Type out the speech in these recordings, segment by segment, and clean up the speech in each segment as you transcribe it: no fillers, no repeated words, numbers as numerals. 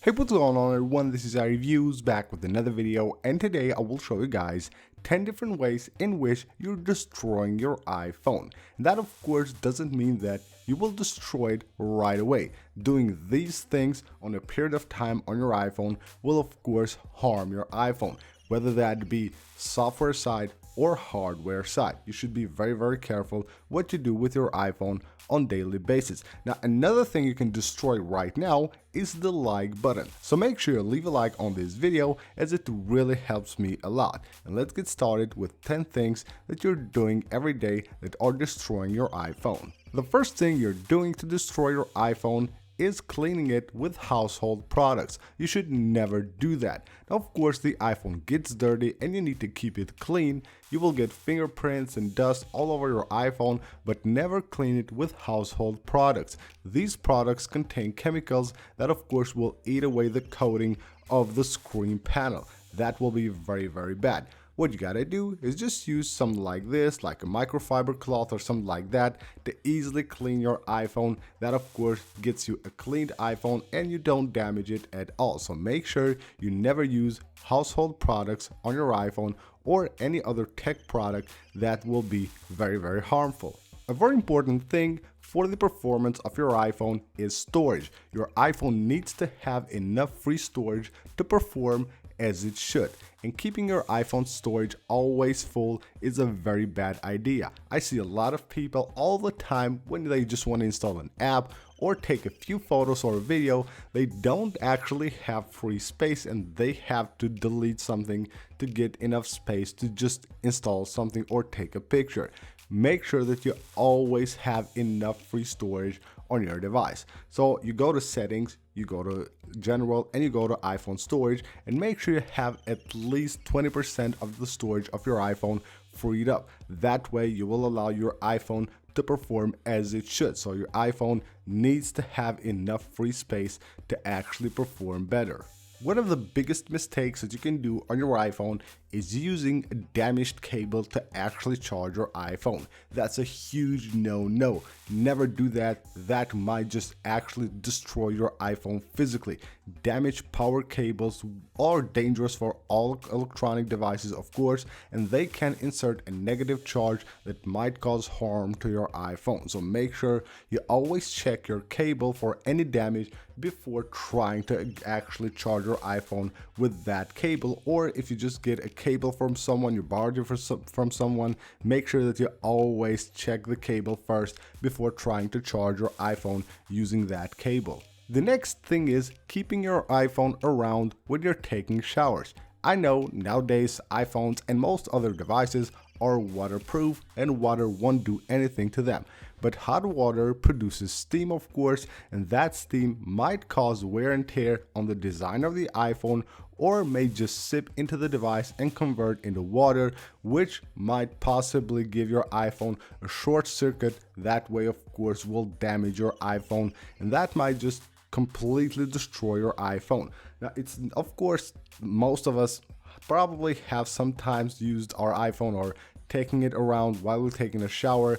Hey, what's going on everyone, this is iReviews back with another video, and today I will show you guys 10 different ways in which you're destroying your iPhone. And that of course doesn't mean that you will destroy it right away. Doing these things on a period of time on your iPhone will of course harm your iPhone, whether that be software side or hardware side. You should be very careful what you do with your iPhone on daily basis. Now another thing you can destroy right now is the like button. So make sure you leave a like on this video as it really helps me a lot. And let's get started with 10 things that you're doing every day that are destroying your iPhone. The first thing you're doing to destroy your iPhone is cleaning it with household products. You should never do that. Now, of course, the iPhone gets dirty and you need to keep it clean. You will get fingerprints and dust all over your iPhone, but never clean it with household products. These products contain chemicals that of course will eat away the coating of the screen panel. That will be very bad. What you gotta do is just use something like this, like a microfiber cloth or something like that, to easily clean your iPhone. That of course gets you a cleaned iPhone and you don't damage it at all. So make sure you never use household products on your iPhone or any other tech product that will be very harmful. A very important thing for the performance of your iPhone is storage. Your iPhone needs to have enough free storage to perform as it should, and keeping your iPhone storage always full is a very bad idea. I see a lot of people all the time when they just want to install an app or take a few photos or a video, they don't actually have free space and they have to delete something to get enough space to just install something or take a picture. Make sure that you always have enough free storage on your device. So you go to settings, you go to general, and you go to iPhone storage, and make sure you have at least 20% of the storage of your iPhone freed up. That way you will allow your iPhone to perform as it should. So your iPhone needs to have enough free space to actually perform better. One of the biggest mistakes that you can do on your iPhone is using a damaged cable to actually charge your iPhone. That's a huge no. Never do that. That might just actually destroy your iPhone physically. Damaged power cables are dangerous for all electronic devices, of course, and they can insert a negative charge that might cause harm to your iPhone. So make sure you always check your cable for any damage before trying to actually charge your iPhone with that cable. Or if you just get a cable from someone, you borrowed it from someone, make sure that you always check the cable first before trying to charge your iPhone using that cable. The next thing is keeping your iPhone around when you're taking showers. I know nowadays iPhones and most other devices are waterproof and water won't do anything to them. But hot water produces steam, of course, and that steam might cause wear and tear on the design of the iPhone, or may just sip into the device and convert into water, which might possibly give your iPhone a short circuit. That way, of course, will damage your iPhone, and that might just completely destroy your iPhone. Now, it's of course, most of us probably have sometimes used our iPhone or taking it around while we're taking a shower.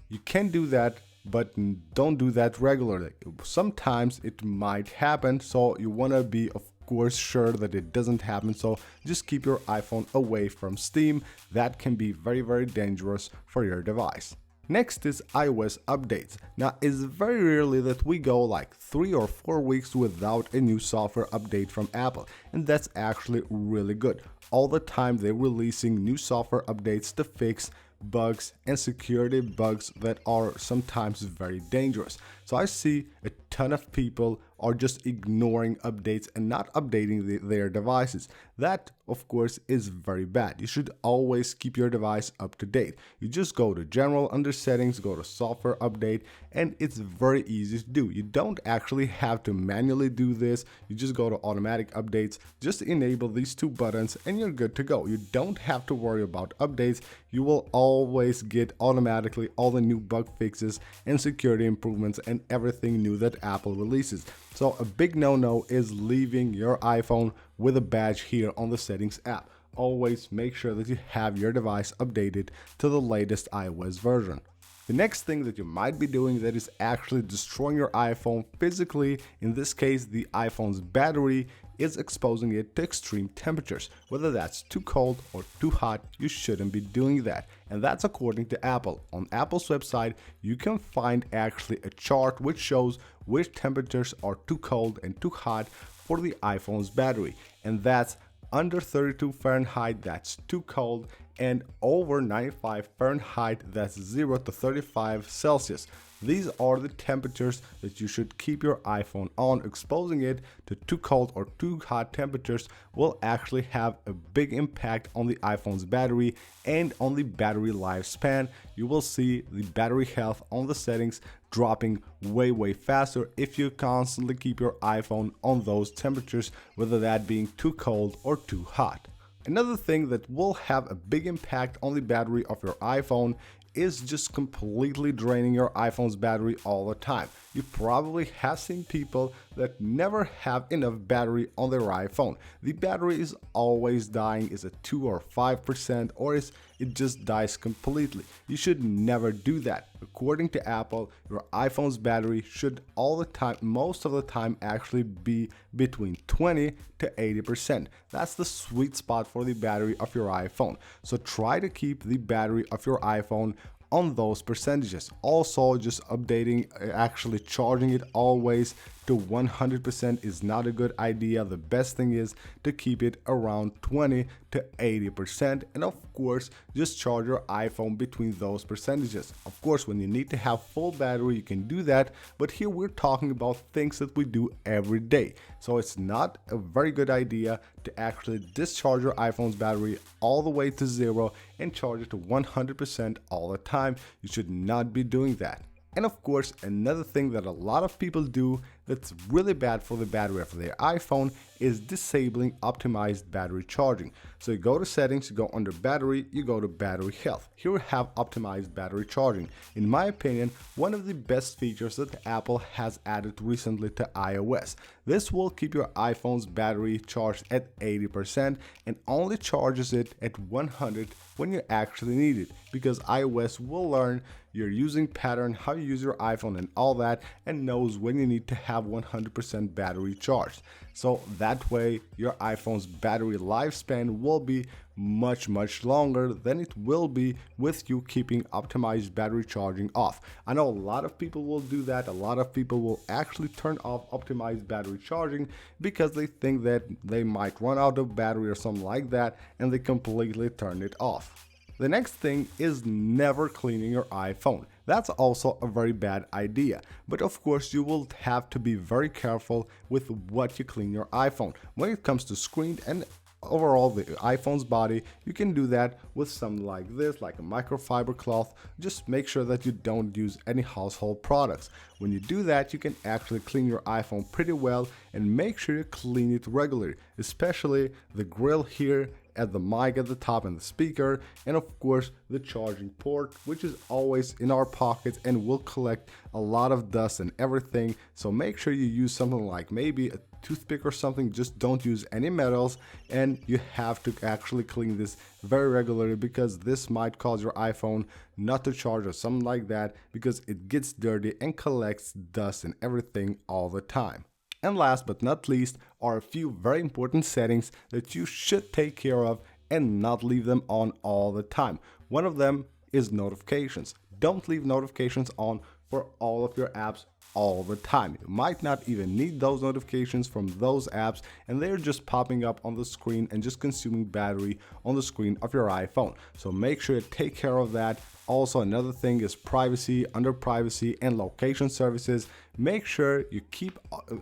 You can do that, but don't do that regularly. Sometimes it might happen, so you want to be of course sure that it doesn't happen. So just keep your iPhone away from steam. That can be very dangerous for your device. Next is iOS updates. Now, it's very rarely that we go like 3 or 4 weeks without a new software update from Apple, and that's actually really good. All the time they're releasing new software updates to fix bugs and security bugs that are sometimes very dangerous. So I see a ton of people are just ignoring updates and not updating their devices. That of course is very bad. You should always keep your device up to date. You just go to general, under settings, go to software update, and it's very easy to do. You don't actually have to manually do this. You just go to automatic updates, just enable these two buttons and you're good to go. You don't have to worry about updates. You will always get automatically all the new bug fixes and security improvements and everything new that Apple releases. So a big no-no is leaving your iPhone with a badge here on the settings app. Always make sure that you have your device updated to the latest iOS version. The next thing that you might be doing that is actually destroying your iPhone physically, in this case the iPhone's battery, is exposing it to extreme temperatures. Whether that's too cold or too hot, you shouldn't be doing that. And that's according to Apple. On Apple's website, you can find actually a chart which shows which temperatures are too cold and too hot for the iPhone's battery. And that's under 32 Fahrenheit, that's too cold, and over 95 Fahrenheit, that's 0 to 35 Celsius. These are the temperatures that you should keep your iPhone on. Exposing it to too cold or too hot temperatures will actually have a big impact on the iPhone's battery and on the battery lifespan. You will see the battery health on the settings dropping way faster if you constantly keep your iPhone on those temperatures, whether that being too cold or too hot. Another thing that will have a big impact on the battery of your iPhone is just completely draining your iPhone's battery all the time. You probably have seen people that never have enough battery on their iPhone. The battery is always dying. Is it 2 or 5%, or is it just dies completely? You should never do that. According to Apple, your iPhone's battery should all the time, most of the time, actually be between 20 to 80%. That's the sweet spot for the battery of your iPhone. So try to keep the battery of your iPhone on those percentages. Also, just updating, actually charging it always to 100% is not a good idea. The best thing is to keep it around 20 to 80%, and of course just charge your iPhone between those percentages. Of course, when you need to have full battery, you can do that, but here we're talking about things that we do every day, so it's not a very good idea to actually discharge your iPhone's battery all the way to 0 and charge it to 100% all the time. You should not be doing that. And of course, another thing that a lot of people do that's really bad for the battery of their iPhone is disabling optimized battery charging. So you go to settings, you go under battery, you go to battery health. Here we have optimized battery charging. In my opinion, one of the best features that Apple has added recently to iOS. This will keep your iPhone's battery charged at 80% and only charges it at 100 when you actually need it, because iOS will learn your using pattern, how you use your iPhone and all that, and knows when you need to have 100% battery charged. So that way your iPhone's battery lifespan will be much longer than it will be with you keeping optimized battery charging off. I know a lot of people will do that. A lot of people will actually turn off optimized battery charging because they think that they might run out of battery or something like that, and they completely turn it off. The next thing is never cleaning your iPhone. That's also a very bad idea, but of course you will have to be very careful with what you clean your iPhone. When it comes to screen and overall the iPhone's body, you can do that with something like this, like a microfiber cloth. Just make sure that you don't use any household products. When you do that, you can actually clean your iPhone pretty well, and make sure you clean it regularly, especially the grill here, at the mic at the top and the speaker, and of course the charging port, which is always in our pockets and will collect a lot of dust and everything. So make sure you use something like maybe a toothpick or something. Just don't use any metals, and you have to actually clean this very regularly, because this might cause your iPhone not to charge or something like that, because it gets dirty and collects dust and everything all the time. And last but not least are a few very important settings that you should take care of and not leave them on all the time. One of them is notifications. Don't leave notifications on for all of your apps all the time. You might not even need those notifications from those apps, and they're just popping up on the screen and just consuming battery on the screen of your iPhone. So make sure you take care of that. Also, another thing is privacy. Under privacy and location services, make sure you keep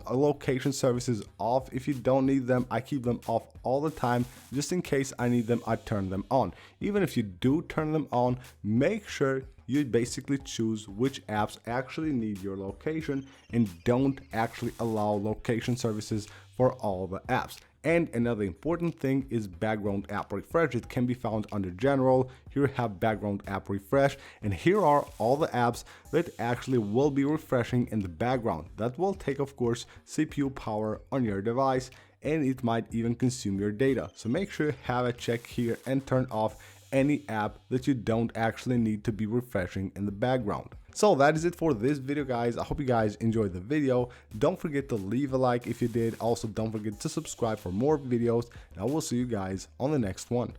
location services off if you don't need them. I keep them off all the time. Just in case I need them, I turn them on. Even if you do turn them on, make sure you basically choose which apps actually need your location, and don't actually allow location services for all the apps. And another important thing is background app refresh. It can be found under general. Here we have background app refresh, and here are all the apps that actually will be refreshing in the background. That will take, of course, CPU power on your device, and it might even consume your data. So make sure you have a check here and turn off any app that you don't actually need to be refreshing in the background. So that is it for this video, guys. I hope you guys enjoyed the video. Don't forget to leave a like if you did. Also, don't forget to subscribe for more videos, and I will see you guys on the next one.